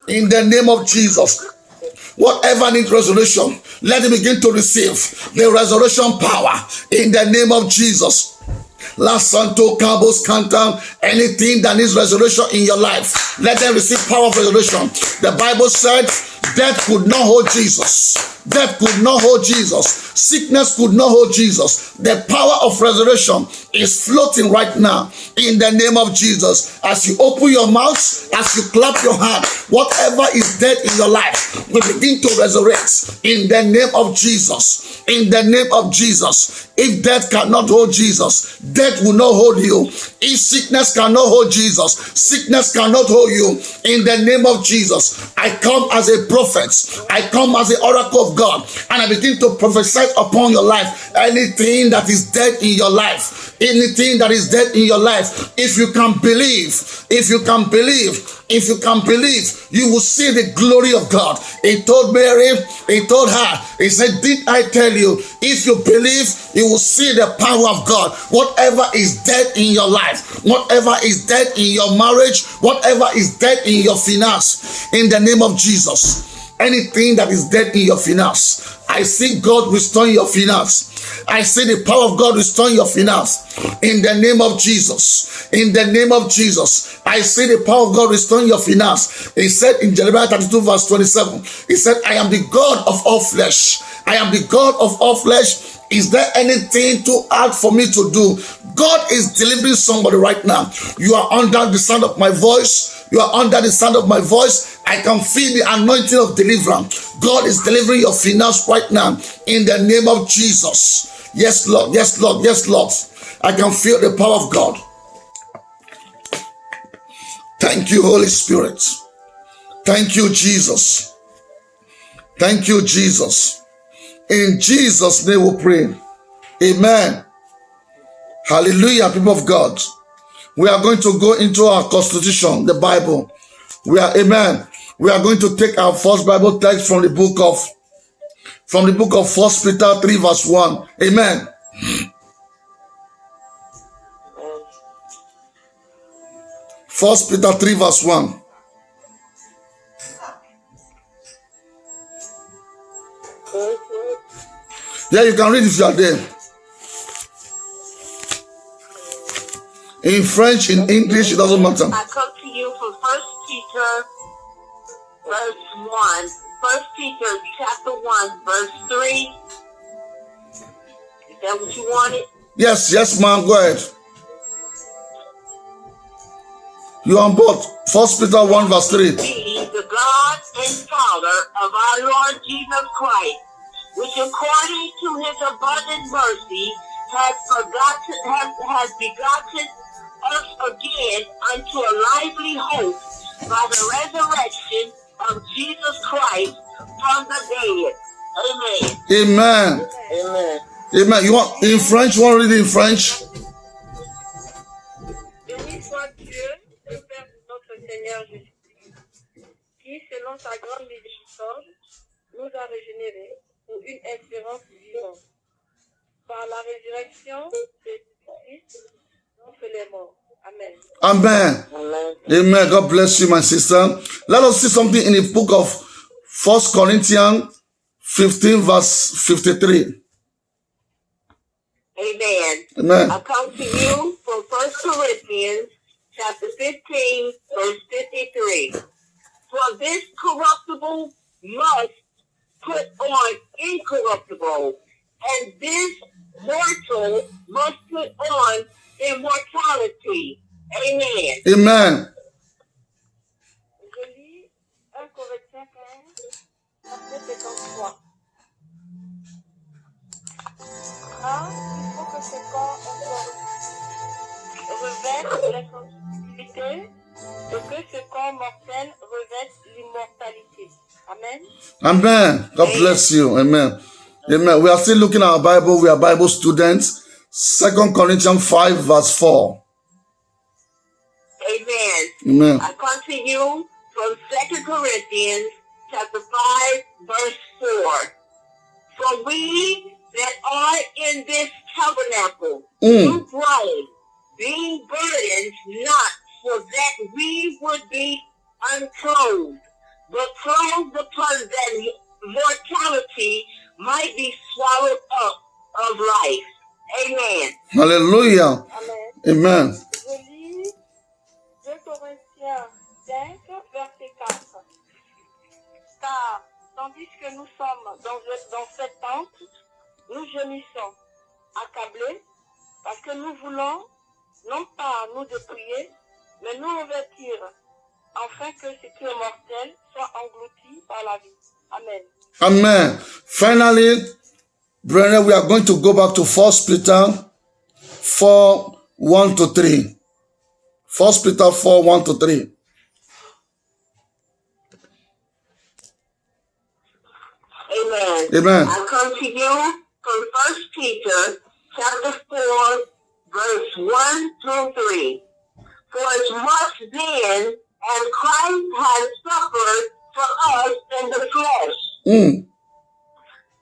In the name of Jesus. Whatever needs resurrection, let it begin to receive the resurrection power in the name of Jesus. La Santo Cabos Cantam, anything that needs resurrection in your life, let them receive power of resurrection. The Bible said death could not hold Jesus. Death could not hold Jesus. Sickness could not hold Jesus. The power of resurrection is floating right now in the name of Jesus. As you open your mouth, as you clap your hand, whatever is dead in your life will begin to resurrect in the name of Jesus. In the name of Jesus. If death cannot hold Jesus, death will not hold you. If sickness cannot hold Jesus, sickness cannot hold you. In the name of Jesus, I come as a prophet. I come as the oracle of God, and I begin to prophesy upon your life. Anything that is dead in your life, anything that is dead in your life, if you can believe, if you can believe, you will see the glory of God. He told Mary, he told her, he said, did I tell you, if you believe, you will see the power of God. Whatever is dead in your life, whatever is dead in your marriage, whatever is dead in your finance, in the name of Jesus, anything that is dead in your finance, I see God restoring your finance. I see the power of God restoring your finance in the name of Jesus. In the name of Jesus, I see the power of God restoring your finance. He said in Jeremiah 32 verse 27, he said, I am the God of all flesh. I am the God of all flesh. Is there anything too hard for me to do? God is delivering somebody right now. You are under the sound of my voice. You are under the sound of my voice. I can feel the anointing of deliverance. God is delivering your finance right now in the name of Jesus. Yes, Lord. Yes, Lord. Yes, Lord. I can feel the power of God. Thank you, Holy Spirit. Thank you, Jesus. Thank you, Jesus. In Jesus' name we pray. Amen. Hallelujah, people of God. We are going to go into our constitution, the Bible. Amen. We are going to take our first Bible text from the book of 1 Peter 3 verse 1. Amen. 1 Peter 3 verse 1. Yeah, you can read if you are there. In French, in English, it doesn't matter. I come to you from 1 Peter verse 1. 1 Peter chapter 1 verse 3. Is that what you wanted? Yes, ma'am. Go ahead. You are on board. 1 Peter 1 verse 3. Be the God and Father of our Lord Jesus Christ, which according to his abundant mercy has begotten us again unto a lively hope by the resurrection of Jesus Christ from the dead. Amen. Amen. Amen. Amen. You want in French? You want to read it in French? Béni soit Dieu, le Père de notre Seigneur Jésus-Christ, qui, selon sa grande miséricorde, nous a régénérés pour une espérance vivante, par la résurrection de Christ d'entre les morts. Amen. Amen. Amen. Amen. God bless you, my sister. Let us see something in the book of 1 Corinthians 15 verse 53. Amen. Amen. I come to you from 1 Corinthians chapter 15 verse 53. For this corruptible must put on incorruptible, and this mortal must put on immortality. Amen. Amen. Je lis 1 Corinthiens 15, verset 53. Ah, il faut que ce corps revête la sensibilité et que ce corps mortel revête l'immortalité. Amen. Amen. God bless you. Amen. Amen. We are still looking at our Bible. We are Bible students. 2 Corinthians 5 verse 4. Amen. Amen. I come to you from 2 Corinthians chapter 5 verse 4. For we that are in this tabernacle do groan, being burdened, not for that we would be unclothed, but thrones upon that mortality might be swallowed up of life. Amen. Hallelujah. Amen. Amen. Je lis 2 Corinthiens 5, verset 4. Car, tandis que nous sommes dans cette tente, nous gémissons, accablés, parce que nous voulons, non pas nous dépouiller, mais nous revêtir, afin que ce qui est mortel soit englouti par la vie. Amen. Amen. Finally, brethren, we are going to go back to 1 Peter 4, 1 to 3. 1 Peter 4, 1 to 3. Amen. Amen. I come to you from 1 Peter chapter 4, verse 1 through 3. For as much then as Christ has suffered for us in the flesh,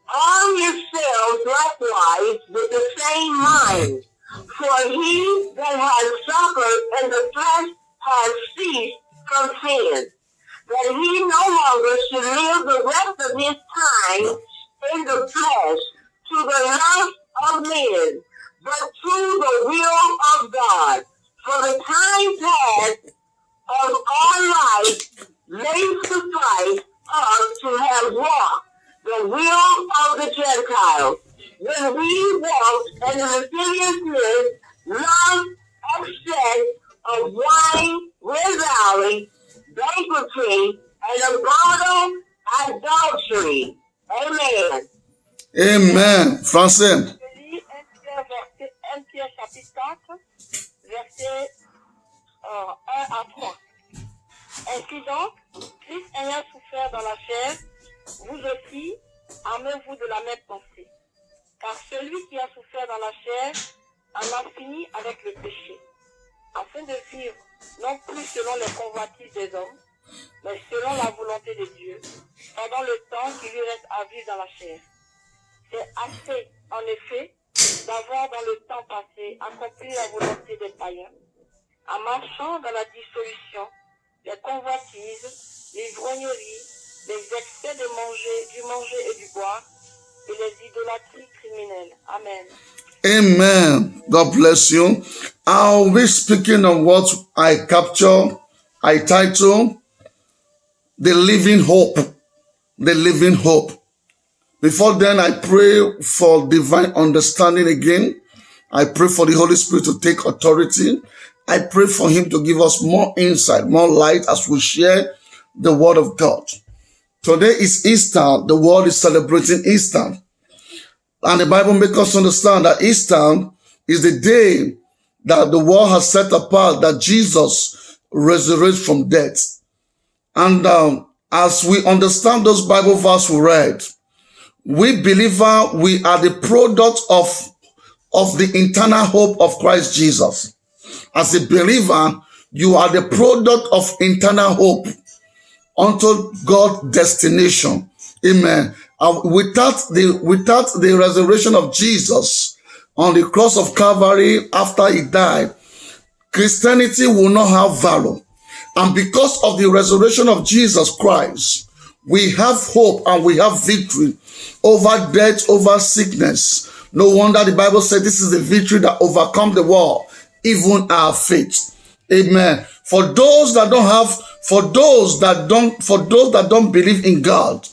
arm yourselves likewise with the same mind. For he that has suffered in the flesh has ceased from sin, that he no longer should live the rest of his time in the flesh to the lust of men, but to the will of God. For the time past of our life may suffice us to have walked the will of the Gentiles, when we walked in the lasciviousness, love, excess of wine, revelry, banqueting, and abominable adultery. Amen. Amen. Français. Je lis 1 Pierre chapitre 4, verset 1 à 3. Ainsi donc, Christ ayant souffert dans la chair, vous aussi, armez-vous de la même pensée. Car celui qui a souffert dans la chair en a fini avec le péché, afin de vivre non plus selon les convoitises des hommes, mais selon la volonté de Dieu, pendant le temps qui lui reste à vivre dans la chair. C'est assez, en effet, d'avoir dans le temps passé accompli la volonté des païens, en marchant dans la dissolution, les convoitises, l'ivrognerie, les excès du manger et du boire, et les idolâtries criminelles. Amen. Amen. God bless you. I'll be speaking on what I title The Living Hope. The Living Hope. Before then, I pray for divine understanding again. I pray for the Holy Spirit to take authority. I pray for Him to give us more insight, more light as we share the Word of God. Today is Easter. The world is celebrating Easter. And the Bible makes us understand that Easter is the day that the world has set apart that Jesus resurrected from death. And as we understand those Bible verses we read, we believe we are the product of the eternal hope of Christ Jesus. As a believer, you are the product of eternal hope unto God's destination. Amen. Without the resurrection of Jesus on the cross of Calvary after He died, Christianity will not have value. And because of the resurrection of Jesus Christ, we have hope and we have victory over death, over sickness. No wonder the Bible said this is the victory that overcomes the world, even our faith. Amen. For those that don't believe in God,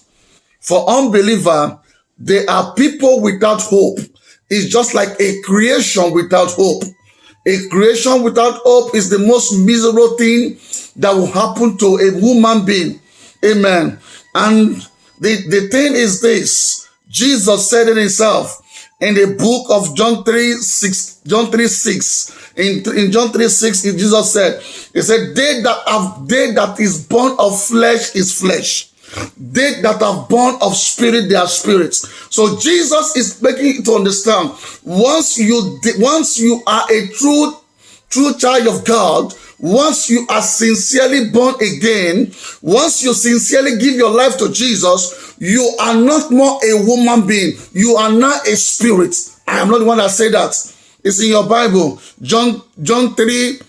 for unbeliever, they are people without hope. It's just like a creation without hope. A creation without hope is the most miserable thing that will happen to a human being. Amen. And the thing is this. Jesus said it Himself in the book of John 3:6. In John 3:6, Jesus said, He said, they that is born of flesh is flesh. They that are born of spirit, they are spirits. So Jesus is making it to understand, once you are a true child of God, once you are sincerely born again, once you sincerely give your life to Jesus, you are not more a human being. You are not a spirit. I am not the one that said that. It's in your Bible. John 3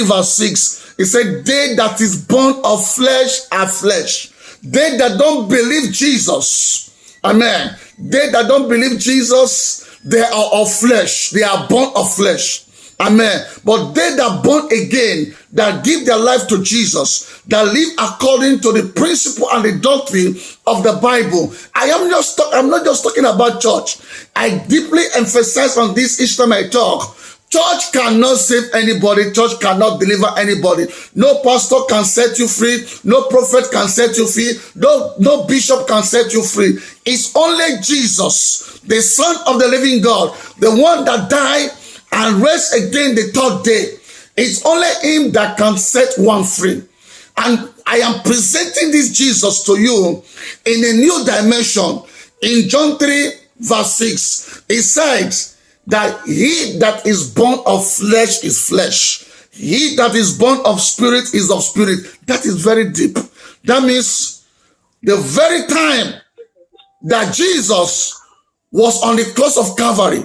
verse 6. He said, they that is born of flesh are flesh. They that don't believe Jesus, amen. They that don't believe Jesus, they are of flesh. They are born of flesh. Amen. But they that born again, that give their life to Jesus, that live according to the principle and the doctrine of the Bible. I'm not just talking about church. I deeply emphasize on this each time I talk. Church cannot save anybody. Church cannot deliver anybody. No pastor can set you free. No prophet can set you free. No bishop can set you free. It's only Jesus, the Son of the living God, the one that died and raised again the third day. It's only him that can set one free. And I am presenting this Jesus to you in a new dimension. In John 3 verse 6, it says that he that is born of flesh is flesh. He that is born of spirit is of spirit. That is very deep. That means the very time that Jesus was on the cross of Calvary,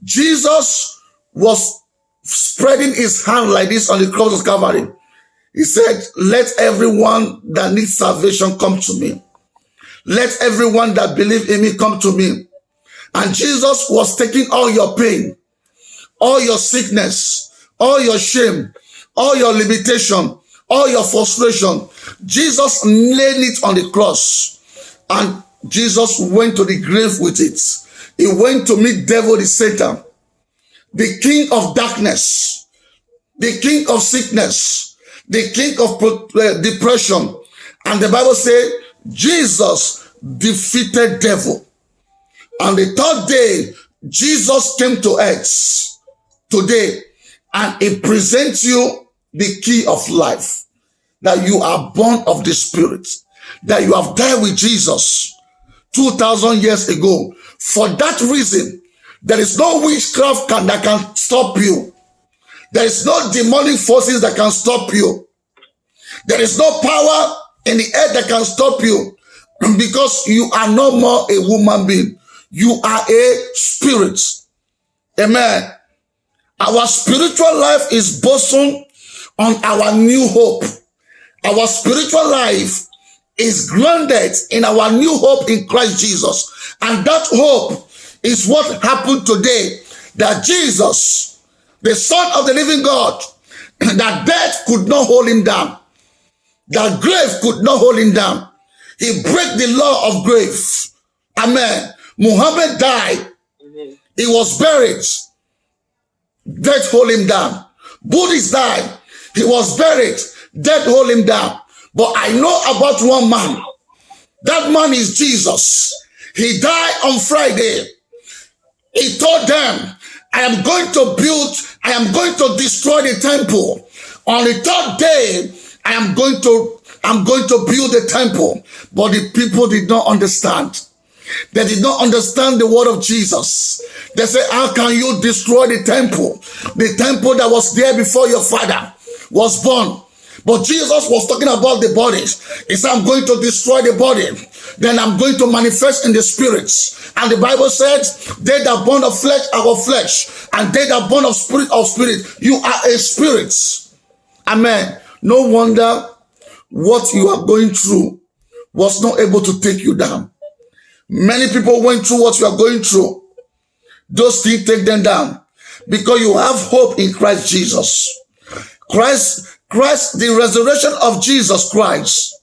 Jesus was spreading his hand like this on the cross of Calvary. He said, let everyone that needs salvation come to me. Let everyone that believes in me come to me. And Jesus was taking all your pain, all your sickness, all your shame, all your limitation, all your frustration. Jesus laid it on the cross. And Jesus went to the grave with it. He went to meet devil, the Satan, the king of darkness, the king of sickness, the king of depression. And the Bible says Jesus defeated devil. On the third day, Jesus came to earth today, and he presents you the key of life, that you are born of the Spirit, that you have died with Jesus 2,000 years ago. For that reason, there is no witchcraft that can stop you. There is no demonic forces that can stop you. There is no power in the earth that can stop you, because you are no more a human being. You are a spirit. Amen. Our spiritual life is based on our new hope. Our spiritual life is grounded in our new hope in Christ Jesus. And that hope is what happened today, that Jesus, the Son of the living God, that death could not hold him down. That grave could not hold him down. He broke the law of grave. Amen. Muhammad died. He was buried. Death hold him down. Buddhist died. He was buried. Death hold him down. But I know about one man. That man is Jesus. He died on Friday. He told them, I am going to destroy the temple. On the third day, I'm going to build the temple. But the people did not understand. They did not understand the word of Jesus. They said, how can you destroy the temple? The temple that was there before your father was born. But Jesus was talking about the bodies. He said, I'm going to destroy the body. Then I'm going to manifest in the spirits. And the Bible says, they that born of flesh are of flesh. And they that born of spirit. You are a spirit. Amen. No wonder what you are going through was not able to take you down. Many people went through what you are going through. Those things take them down, because you have hope in Christ Jesus. Christ, the resurrection of Jesus Christ,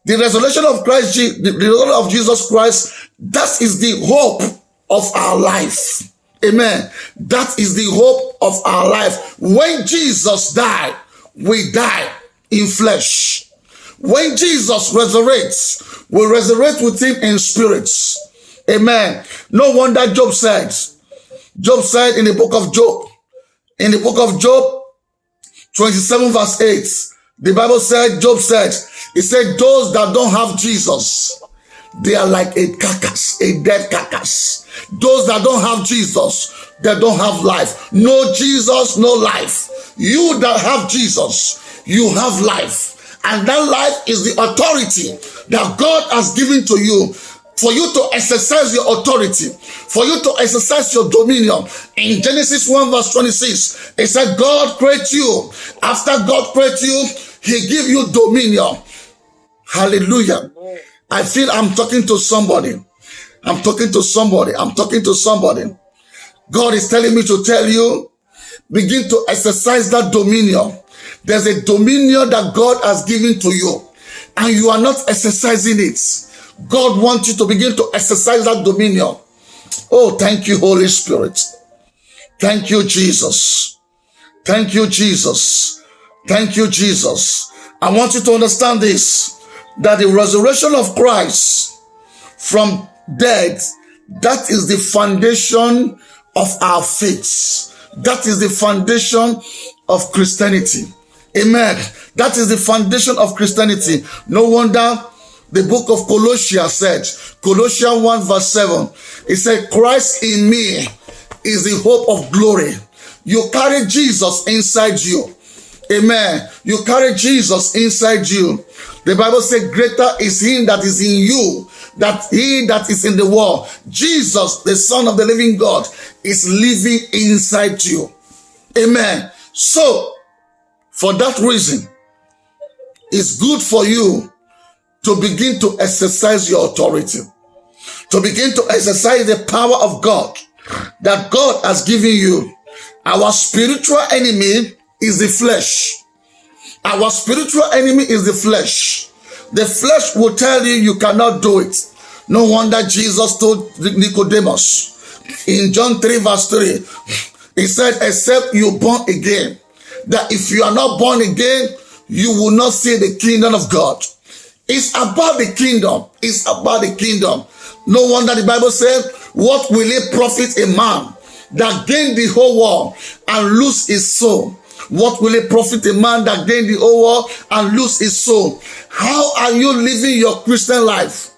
the resurrection of Christ, the resurrection of Jesus Christ, that is the hope of our life. Amen. That is the hope of our life. When Jesus died, we die in flesh. When Jesus resurrects, we resurrect with him in spirits. Amen. No wonder Job said in the book of Job, 27 verse 8, the Bible said, Job said, he said, those that don't have Jesus, they are like a carcass, a dead carcass. Those that don't have Jesus, they don't have life. No Jesus, no life. You that have Jesus, you have life. And that life is the authority that God has given to you for you to exercise your authority, for you to exercise your dominion. In Genesis 1 verse 26, it said God created you. After God created you, he give you dominion. Hallelujah. I feel I'm talking to somebody. I'm talking to somebody. I'm talking to somebody. God is telling me to tell you, begin to exercise that dominion. There's a dominion that God has given to you, and you are not exercising it. God wants you to begin to exercise that dominion. Oh, thank you, Holy Spirit. Thank you, Jesus. Thank you, Jesus. Thank you, Jesus. I want you to understand this, that the resurrection of Christ from death, that is the foundation of our faith. That is the foundation of Christianity. Amen. That is the foundation of Christianity. No wonder the book of Colossians said, Colossians 1 verse 7, it said, Christ in me is the hope of glory. You carry Jesus inside you. Amen. You carry Jesus inside you. The Bible says, greater is him that is in you than he that is in the world. Jesus, the Son of the living God, is living inside you. Amen. So, for that reason, it's good for you to begin to exercise your authority, to begin to exercise the power of God that God has given you. Our spiritual enemy is the flesh. Our spiritual enemy is the flesh. The flesh will tell you you cannot do it. No wonder Jesus told Nicodemus in John 3 verse 3, he said, except you born again, that if you are not born again, you will not see the kingdom of God. It's about the kingdom. It's about the kingdom. No wonder the Bible said, what will it profit a man that gain the whole world and lose his soul? What will it profit a man that gain the whole world and lose his soul? How are you living your Christian life?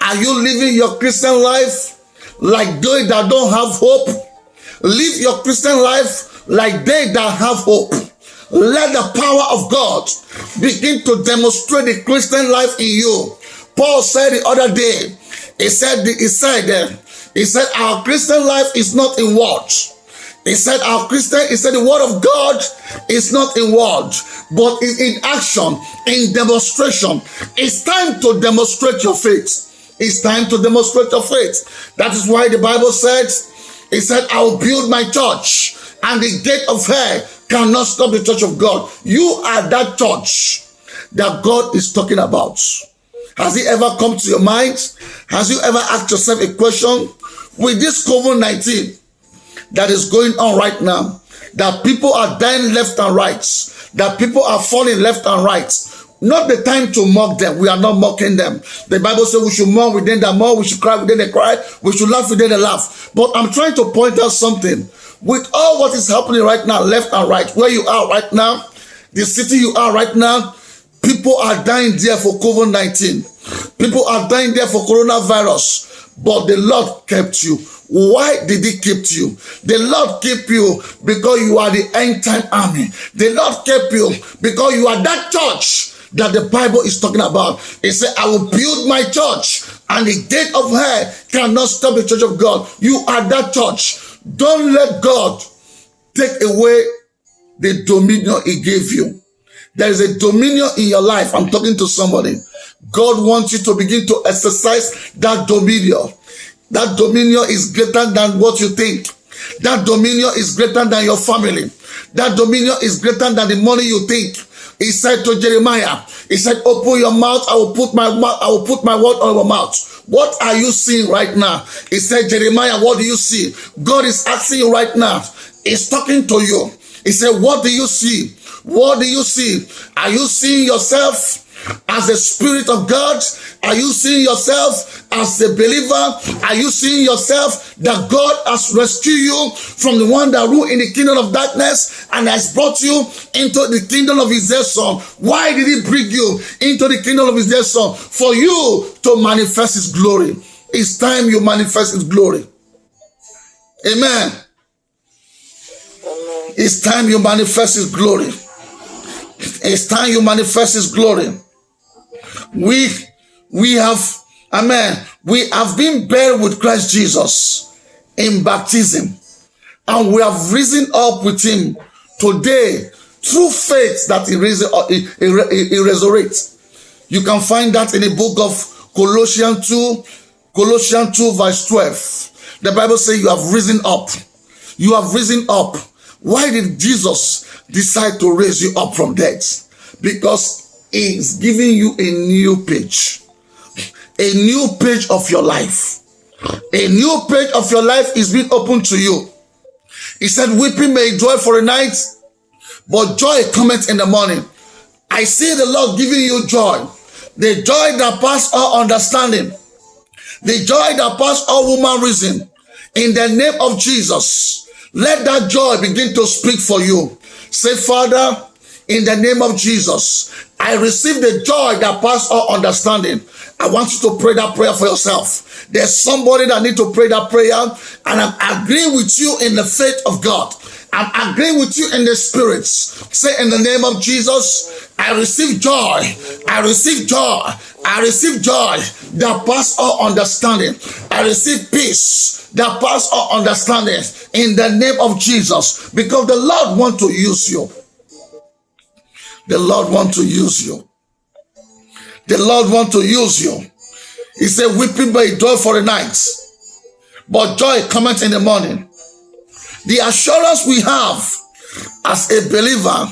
Are you living your Christian life like they that don't have hope? Live your Christian life like they that have hope. Let the power of God begin to demonstrate the Christian life in you. Paul said the other day, he said our Christian life is not in words. He said the word of God is not in words, but is in action, in demonstration. It's time to demonstrate your faith. It's time to demonstrate your faith. That is why the Bible says, it said, I will build my church, and the gate of hell cannot stop the church of God. You are that church that God is talking about. Has it ever come to your mind? Has you ever asked yourself a question? With this COVID-19 that is going on right now, that people are dying left and right, that people are falling left and right, not the time to mock them. We are not mocking them. The Bible says we should mourn with them that mourn, we should cry with them that cry, we should laugh with them that laugh. But I'm trying to point out something. With all what is happening right now, left and right, where you are right now, the city you are right now, people are dying there for COVID-19. People are dying there for coronavirus. But the Lord kept you. Why did he keep you? The Lord kept you because you are the end time army. The Lord kept you because you are that church that the Bible is talking about. It said, I will build my church, and the gate of hell cannot stop the church of God. You are that church. Don't let God take away the dominion he gave you. There is a dominion in your life. I'm talking to somebody. God wants you to begin to exercise that dominion. That dominion is greater than what you think. That dominion is greater than your family. That dominion is greater than the money you think. He said to Jeremiah, he said, open your mouth, I will put my word on your mouth. What are you seeing right now? He said, Jeremiah, what do you see? God is asking you right now. He's talking to you. He said, what do you see? What do you see? Are you seeing yourself as the Spirit of God? Are you seeing yourself as a believer? Are you seeing yourself that God has rescued you from the one that ruled in the kingdom of darkness and has brought you into the kingdom of his dear son? Why did he bring you into the kingdom of his dear son? For you to manifest his glory. It's time you manifest his glory. Amen. It's time you manifest his glory. It's time you manifest his glory. We have Amen. We have been buried with Christ Jesus in baptism, and we have risen up with him today through faith that he resurrects. You can find that in the book of Colossians 2 verse 12. The Bible says you have risen up. You have risen up. Why did Jesus decide to raise you up from death? Because he is giving you a new page. A new page of your life. A new page of your life is being opened to you. He said, weeping may endure for a night, but joy cometh in the morning. I see the Lord giving you joy. The joy that passes all understanding. The joy that passes all human reason. In the name of Jesus, let that joy begin to speak for you. Say, Father, in the name of Jesus, I receive the joy that passes all understanding. I want you to pray that prayer for yourself. There's somebody that needs to pray that prayer, and I'm agreeing with you in the faith of God. I'm agreeing with you in the spirits. Say, in the name of Jesus, I receive joy. I receive joy. I receive joy that passes all understanding. I receive peace that passes all understanding in the name of Jesus. Because the Lord wants to use you. The Lord wants to use you. The Lord wants to use you. He said, weeping may endure for the night, but joy cometh in the morning. The assurance we have as a believer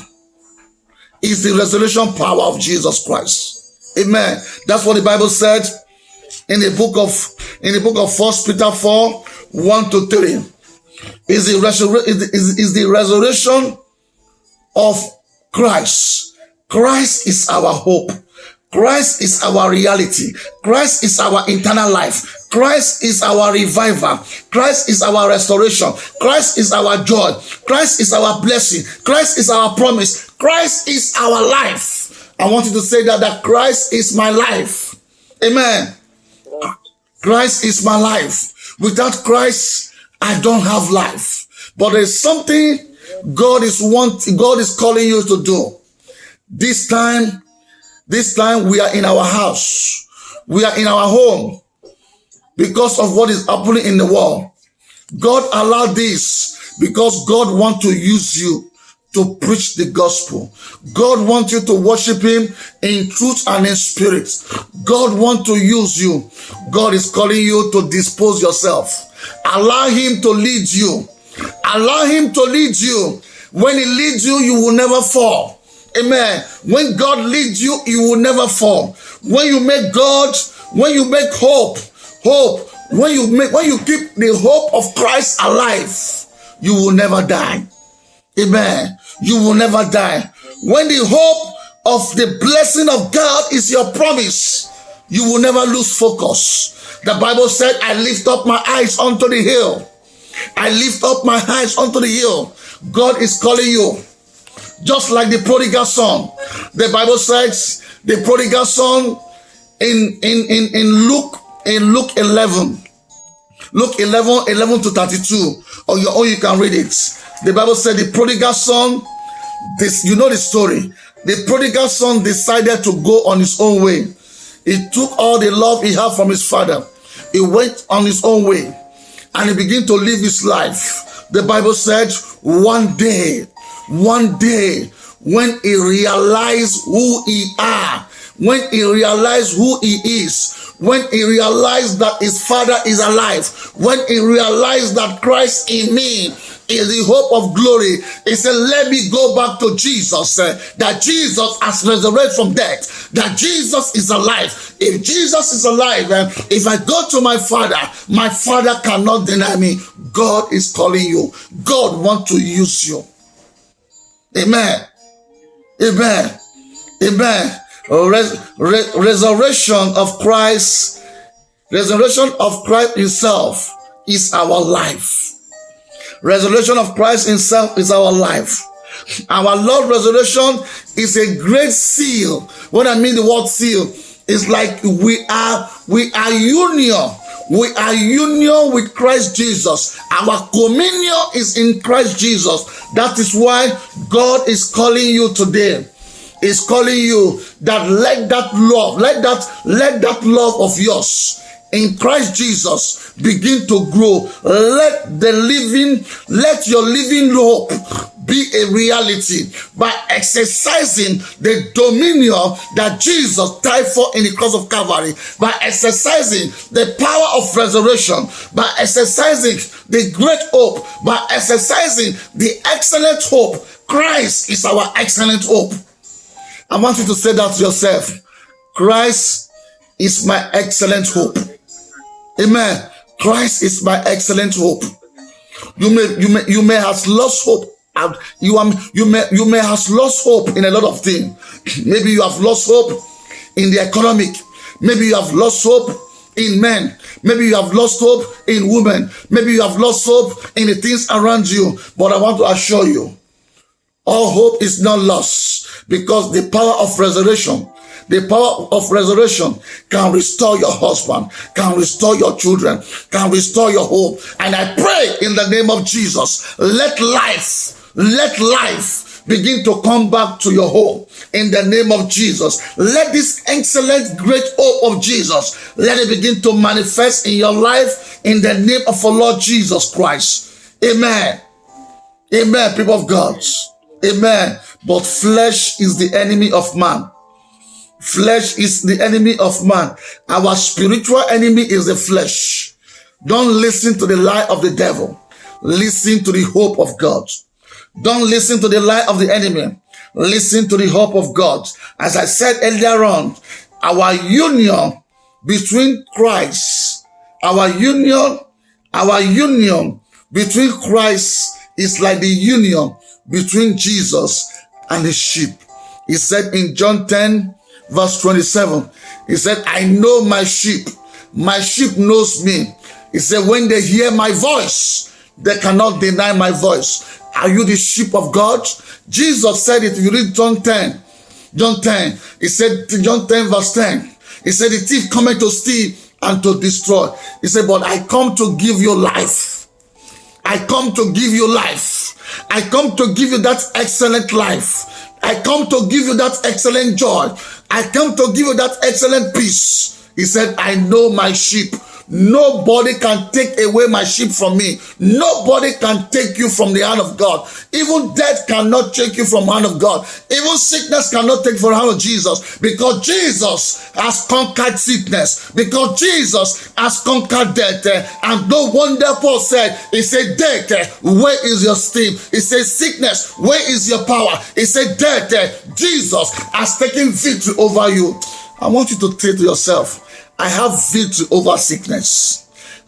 is the resurrection power of Jesus Christ. Amen. That's what the Bible said in the book of 1 Peter 4, 1-3. Is the resurrection of Christ. Christ is our hope. Christ is our reality. Christ is our eternal life. Christ is our reviver. Christ is our restoration. Christ is our joy. Christ is our blessing. Christ is our promise. Christ is our life. I want you to say that Christ is my life. Amen. Christ is my life. Without Christ, I don't have life. But there's something God is calling you to do. This time we are in our house. We are in our home because of what is happening in the world. God allowed this because God wants to use you to preach the gospel. God wants you to worship him in truth and in spirit. God wants to use you. God is calling you to dispose yourself. Allow him to lead you. Allow him to lead you. When he leads you, you will never fall. Amen. When God leads you, you will never fall. When you make hope, when you keep the hope of Christ alive, you will never die. Amen. You will never die. When the hope of the blessing of God is your promise, you will never lose focus. The Bible said, I lift up my eyes unto the hill. I lift up my eyes unto the hill. God is calling you. Just like the prodigal son. The Bible says the prodigal son in Luke 11. Luke 11-32. Or you can read it. The Bible said the prodigal son, you know the story. The prodigal son decided to go on his own way. He took all the love he had from his father. He went on his own way. And he began to live his life. The Bible said one day, when he realized who he are, when he realized who he is, when he realized that his father is alive, when he realized that Christ in me is the hope of glory, he said, let me go back to Jesus, that Jesus has resurrected from death, that Jesus is alive. If Jesus is alive, if I go to my father cannot deny me. God is calling you. God wants to use you. Amen. Amen. Amen. Resurrection of Christ himself is our life. Resurrection of Christ himself is our life. Our Lord resurrection is a great seal. When I mean the word seal, it's like we are union. We are union with Christ Jesus. Our communion is in Christ Jesus. That is why God is calling you today. is calling you that let that love of yours in Christ Jesus begin to grow. Let your living hope be a reality by exercising the dominion that Jesus died for in the cross of Calvary, by exercising the power of resurrection, by exercising the great hope, by exercising the excellent hope. Christ is our excellent hope. I want you to say that to yourself. Christ is my excellent hope. Amen. Christ is my excellent hope. You may have lost hope. You may have lost hope in a lot of things. Maybe you have lost hope in the economic. Maybe you have lost hope in men. Maybe you have lost hope in women. Maybe you have lost hope in the things around you. But I want to assure you, all hope is not lost, because the power of resurrection can restore your husband, can restore your children, can restore your hope. And I pray in the name of Jesus, let life begin to come back to your home in the name of Jesus. Let this excellent great hope of Jesus, let it begin to manifest in your life in the name of our Lord Jesus Christ. Amen. Amen, people of God. Amen. But flesh is the enemy of man. Flesh is the enemy of man. Our spiritual enemy is the flesh. Don't listen to the lie of the devil. Listen to the hope of God. Don't listen to the lie of the enemy. Listen to the hope of God. As I said earlier on, our union between Christ, our union between Christ is like the union between Jesus and his sheep. He said in John 10, verse 27, he said, I know my sheep knows me. He said, when they hear my voice, they cannot deny my voice. Are you the sheep of God? Jesus said it. If you read John 10, he said, John 10 verse 10, he said, the thief cometh to steal and to destroy. He said, but I come to give you life. I come to give you life. I come to give you that excellent life. I come to give you that excellent joy. I come to give you that excellent peace. He said, I know my sheep. Nobody can take away my sheep from me. Nobody can take you from the hand of God. Even death cannot take you from the hand of God. Even sickness cannot take you from the hand of Jesus. Because Jesus has conquered sickness. Because Jesus has conquered death. And no wonder Paul said, he said, death, where is your sting? He said, sickness, where is your power? He said, death, Jesus has taken victory over you. I want you to say to yourself, I have victory over sickness.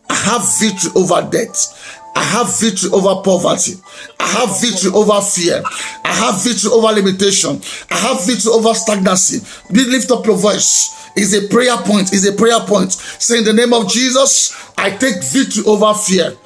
I have victory over death. I have victory over poverty. I have victory over fear. I have victory over limitation. I have victory over stagnancy. Lift up your voice. It's a prayer point. It's a prayer point. Say, in the name of Jesus, I take victory over fear.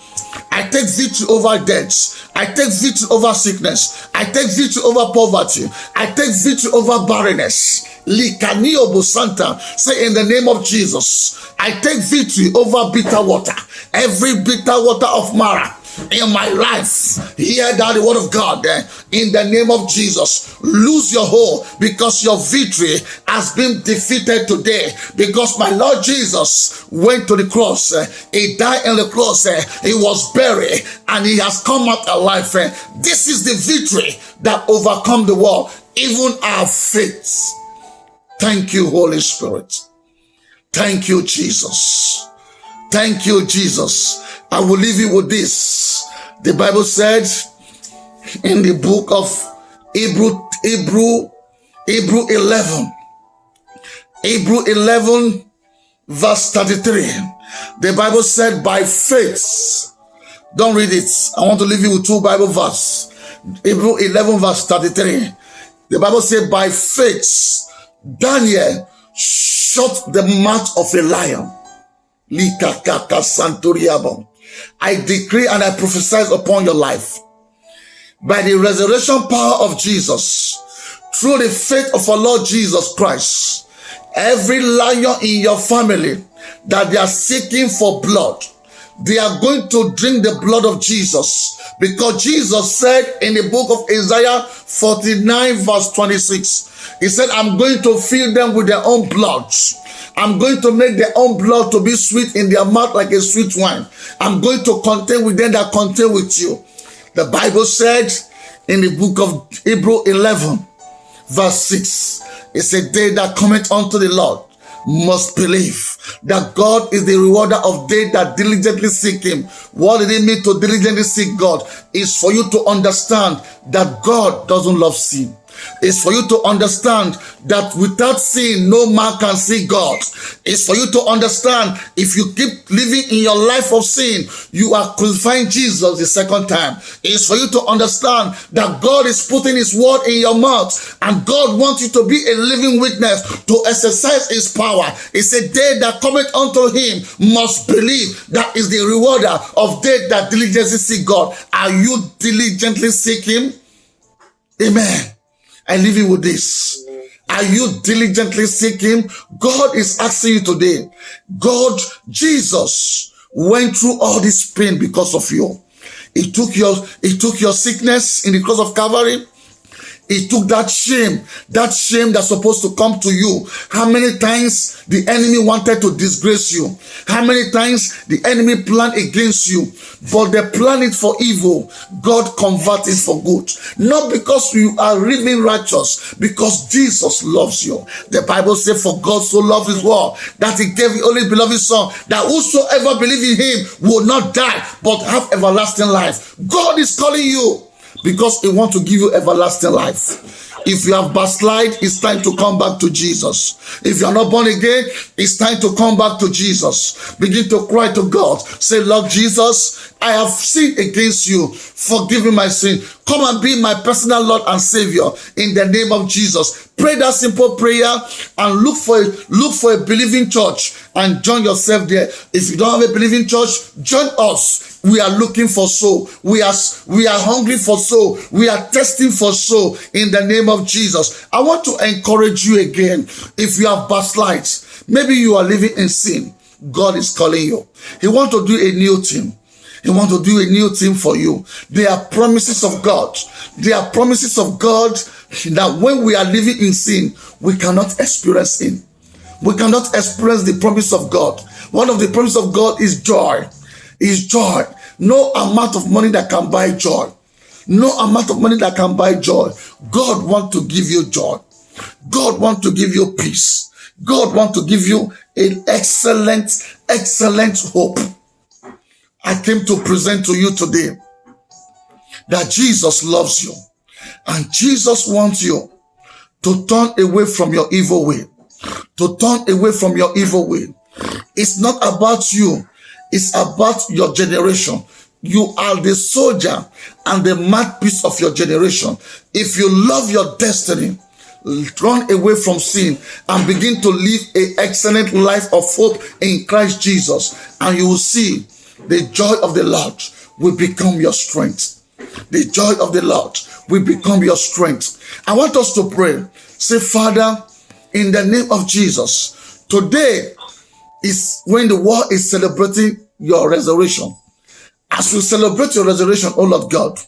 I take victory over death. I take victory over sickness. I take victory over poverty. I take victory over barrenness. Likanio Busanta. Say, in the name of Jesus, I take victory over bitter water. Every bitter water of Mara in my life, hear that the word of God. In the name of Jesus, lose your hold, because your victory has been defeated today. Because my Lord Jesus went to the cross, he died on the cross, he was buried, and he has come out alive. This is the victory that overcome the world, even our faith. Thank you, Holy Spirit. Thank you, Jesus. Thank you, Jesus. I will leave you with this. The Bible said in the book of Hebrew 11, verse 33. The Bible said, by faith. Don't read it. I want to leave you with two Bible verses. Hebrew 11, verse 33. The Bible said, by faith, Daniel shut the mouth of a lion. I decree and I prophesy upon your life, by the resurrection power of Jesus, through the faith of our Lord Jesus Christ, every lion in your family that they are seeking for blood, they are going to drink the blood of Jesus, because Jesus said in the book of Isaiah 49 verse 26, he said, I'm going to fill them with their own blood. I'm going to make their own blood to be sweet in their mouth like a sweet wine. I'm going to contend with them that contend with you. The Bible said in the book of Hebrews 11 verse 6, it said, they that cometh unto the Lord must believe that God is the rewarder of they that diligently seek him. What did it mean to diligently seek God? Is for you to understand that God doesn't love sin. It's for you to understand that without sin, no man can see God. It's for you to understand, if you keep living in your life of sin, you are crucifying Jesus the second time. It's for you to understand that God is putting his word in your mouth, and God wants you to be a living witness to exercise his power. He said, they that cometh unto him must believe that is the rewarder of they that diligently seek God. Are you diligently seeking? Amen. I leave you with this. Are you diligently seeking? God is asking you today. God, Jesus went through all this pain because of you. He took your sickness in the cross of Calvary. He took that shame that's supposed to come to you. How many times the enemy wanted to disgrace you? How many times the enemy planned against you? But they planned it for evil. God converted it for good. Not because you are living righteous, because Jesus loves you. The Bible says, for God so loved his world that he gave his only beloved son, that whosoever believes in him will not die, but have everlasting life. God is calling you, because he wants to give you everlasting life. If you have backslid, it's time to come back to Jesus. If you are not born again, it's time to come back to Jesus. Begin to cry to God. Say, Lord Jesus, I have sinned against you. Forgive me my sin. Come and be my personal Lord and Savior in the name of Jesus. Pray that simple prayer and look for a believing church and join yourself there. If you don't have a believing church, join us. We are looking for soul. We are hungry for soul. We are testing for soul in the name of Jesus. I want to encourage you again. If you have backslid, maybe you are living in sin, God is calling you. He wants to do a new thing. He wants to do a new thing for you. There are promises of God. There are promises of God that when we are living in sin, we cannot experience sin. We cannot experience the promise of God. One of the promises of God is joy. Is joy. No amount of money that can buy joy. No amount of money that can buy joy. God wants to give you joy. God wants to give you peace. God wants to give you an excellent hope. I came to present to you today that Jesus loves you, and Jesus wants you to turn away from your evil way. To turn away from your evil way. It's not about you. It's about your generation. You are the soldier and the mouthpiece of your generation. If you love your destiny, run away from sin and begin to live an excellent life of hope in Christ Jesus, and you will see the joy of the Lord will become your strength. The joy of the Lord will become your strength. I want us to pray. Say, Father, in the name of Jesus, today is when the world is celebrating your resurrection. As we celebrate your resurrection, oh Lord God,